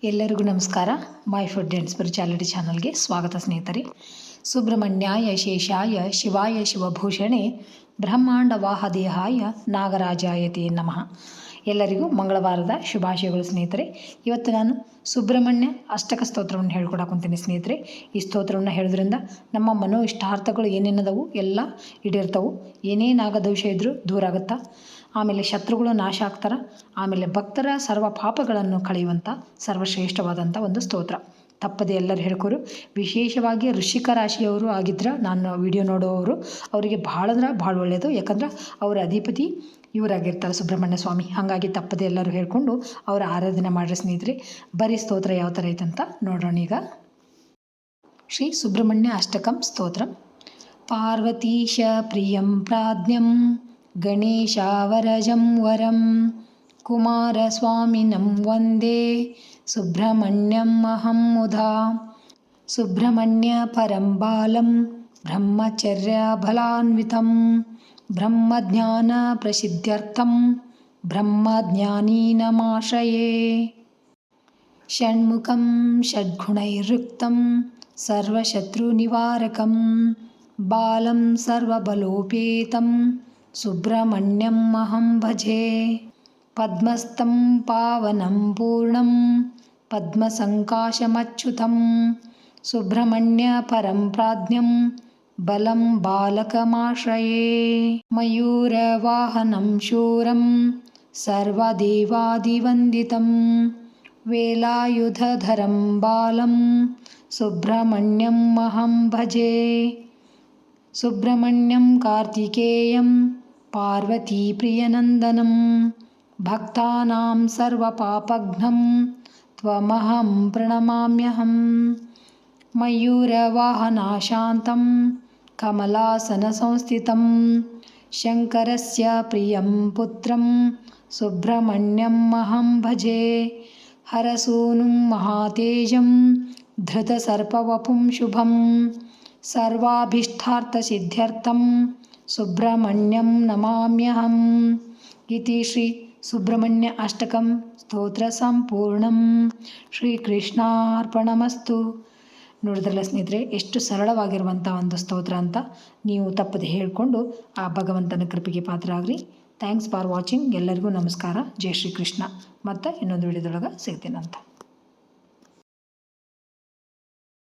ಎಲ್ಲರಿಗೂ ನಮಸ್ಕಾರ. My food and spirituality ಚಾನಲ್ಗೆ ಸ್ವಾಗತ ಸ್ನೇಹಿತರೆ. ಸುಬ್ರಹ್ಮಣ್ಯಾಯ ಶೇಷಾಯ ಶಿವಾಯ ಶಿವಭೂಷಣೆ ಬ್ರಹ್ಮಾಂಡ ವಾಹದೇಹಾಯ ನಾಗರಾಜಾಯತೆ ನಮಃ. ಎಲ್ಲರಿಗೂ ಮಂಗಳವಾರದ ಶುಭಾಶಯಗಳು ಸ್ನೇಹಿತರೆ. ಇವತ್ತು ನಾನು ಸುಬ್ರಹ್ಮಣ್ಯ ಅಷ್ಟಕ ಸ್ತೋತ್ರವನ್ನು ಹೇಳ್ಕೊಡಕೊಂತೀನಿ ಸ್ನೇಹಿತರೆ. ಈ ಸ್ತೋತ್ರವನ್ನು ಹೇಳೋದ್ರಿಂದ ನಮ್ಮ ಮನೋ ಇಷ್ಟಾರ್ಥಗಳು ಏನೇನದವು ಎಲ್ಲ ಈಡೇರ್ತವು. ಏನೇ ನಾಗದೋಷ ಇದ್ದರೂ ದೂರ ಆಗುತ್ತಾ. ಆಮೇಲೆ ಶತ್ರುಗಳು ನಾಶ ಆಗ್ತಾರೆ. ಆಮೇಲೆ ಭಕ್ತರ ಸರ್ವ ಪಾಪಗಳನ್ನು ಕಳೆಯುವಂಥ ಸರ್ವಶ್ರೇಷ್ಠವಾದಂಥ ಒಂದು ಸ್ತೋತ್ರ. ತಪ್ಪದೆ ಎಲ್ಲರೂ ಹೇಳ್ಕೊರು. ವಿಶೇಷವಾಗಿ ವೃಶ್ಚಿಕ ರಾಶಿಯವರು ಆಗಿದ್ರೆ ನಾನು ವಿಡಿಯೋ ನೋಡೋವರು ಅವರಿಗೆ ಭಾಳ ಅಂದ್ರೆ ಭಾಳ ಒಳ್ಳೆಯದು. ಯಾಕಂದ್ರೆ ಅವರ ಅಧಿಪತಿ ಇವರಾಗಿರ್ತಾರೆ ಸುಬ್ರಹ್ಮಣ್ಯ ಸ್ವಾಮಿ. ಹಾಗಾಗಿ ತಪ್ಪದೆ ಎಲ್ಲರೂ ಹೇಳ್ಕೊಂಡು ಅವರ ಆರಾಧನೆ ಮಾಡಿರಿ ಸ್ನೇಹಿತರೆ. ಬರೀ ಸ್ತೋತ್ರ ಯಾವ ಥರ ಐತಂತ ನೋಡೋಣ ಈಗ. ಶ್ರೀ ಸುಬ್ರಹ್ಮಣ್ಯ ಅಷ್ಟಕಂ ಸ್ತೋತ್ರ. ಪಾರ್ವತೀಶ ಪ್ರಿಯಂ ಪ್ರಾಜ್ಞಂ ಗಣೇಶಾವರಜಂ ವರಂ ಕುಮಾರಸ್ವಾಮಿನಂ ವಂದೇ ಸುಬ್ರಹ್ಮಣ್ಯಂ ಅಹಂ ಮುದಾ. ಸುಬ್ರಹ್ಮಣ್ಯ ಪರಂ ಬಾಲಂ ಬ್ರಹ್ಮಚರ್ಯ ಬಲಾನ್ವಿತಂ ಬ್ರಹ್ಮಜ್ಞಾನ ಪ್ರಸಿದ್ಧ್ಯರ್ಥಂ ಬ್ರಹ್ಮಜ್ಞಾನೀನಮಾಶ್ರಯೇ. ಷಣ್ಮುಖಂ ಷಡ್ಗುಣೈರ್ಯುಕ್ತಂ ಸರ್ವಶತ್ರುನಿವಾರಕಂ ಬಾಲಂ ಸರ್ವಬಲೋಪೇತಂ ಸುಬ್ರಹ್ಮಣ್ಯಂ ಅಹಂ ಭಜೆ. ಪದ್ಮಸ್ಥಂ ಪಾವನಂ ಪೂರ್ಣಂ ಪದ್ಮಸಂಕಾಶಮಚ್ಯುತಂ ಸುಬ್ರಹ್ಮಣ್ಯ ಪರಂ ಪ್ರಾಜ್ಞಂ ಬಲಂ ಬಾಲಕಮಾಶ್ರಯೇ. ಮಯೂರವಾಹನಂ ಶೂರಂ ಸರ್ವದೇವಾದಿವಂದಿತಂ ವೇಲಾಯುಧಧರಂ ಬಾಲಂ ಸುಬ್ರಹ್ಮಣ್ಯಂ ಅಹಂ ಭಜೆ. ಸುಬ್ರಹ್ಮಣ್ಯಂ ಕಾರ್ತಿಕೇಯಂ ಪಾರ್ವತೀಪ್ರಿಯನಂದನಂ ಭಕ್ತಾನಾಂ ಸರ್ವಪಾಪಘ್ನಂ ತ್ವಮಹಂ ಪ್ರಣಮಾಮ್ಯಹಂ. ಮಯೂರವಾಹನಾಶಾಂತಂ ಕಮಲಾಸನಸಂಸ್ಥಿತಂ ಶಂಕರಸ್ಯ ಪ್ರಿಯಂ ಪುತ್ರಂ ಸುಬ್ರಹ್ಮಣ್ಯಂ ಅಹಂ ಭಜೆ. ಹರಸೂನುಂ ಮಹಾತೇಜಂ ಧೃತಸರ್ಪವಪುಂ ಶುಭಂ ಸರ್ವಾಭೀಷ್ಟಾರ್ಥಸಿದ್ಧ್ಯರ್ಥಂ ಸುಬ್ರಹ್ಮಣ್ಯಂ ನಮಾಮ್ಯಹಂ. ಇತಿ ಶ್ರೀ ಸುಬ್ರಹ್ಮಣ್ಯ ಅಷ್ಟಕಂ ಸ್ತೋತ್ರ ಸಂಪೂರ್ಣಂ. ಶ್ರೀಕೃಷ್ಣಾರ್ಪಣಮಸ್ತು. ನೋಡಿದ್ರಲ್ಲ ಸ್ನೇಹಿತರೆ, ಎಷ್ಟು ಸರಳವಾಗಿರುವಂಥ ಒಂದು ಸ್ತೋತ್ರ ಅಂತ. ನೀವು ತಪ್ಪದೆ ಹೇಳಿಕೊಂಡು ಆ ಭಗವಂತನ ಕೃಪೆಗೆ ಪಾತ್ರ ಆಗ್ರಿ. Thanks for watching. ಎಲ್ಲರಿಗೂ ನಮಸ್ಕಾರ. ಜೈ ಶ್ರೀ ಕೃಷ್ಣ. ಮತ್ತು ಇನ್ನೊಂದು ವಿಡಿಯೋದೊಳಗೆ ಸಿಗ್ತೀನಂತ.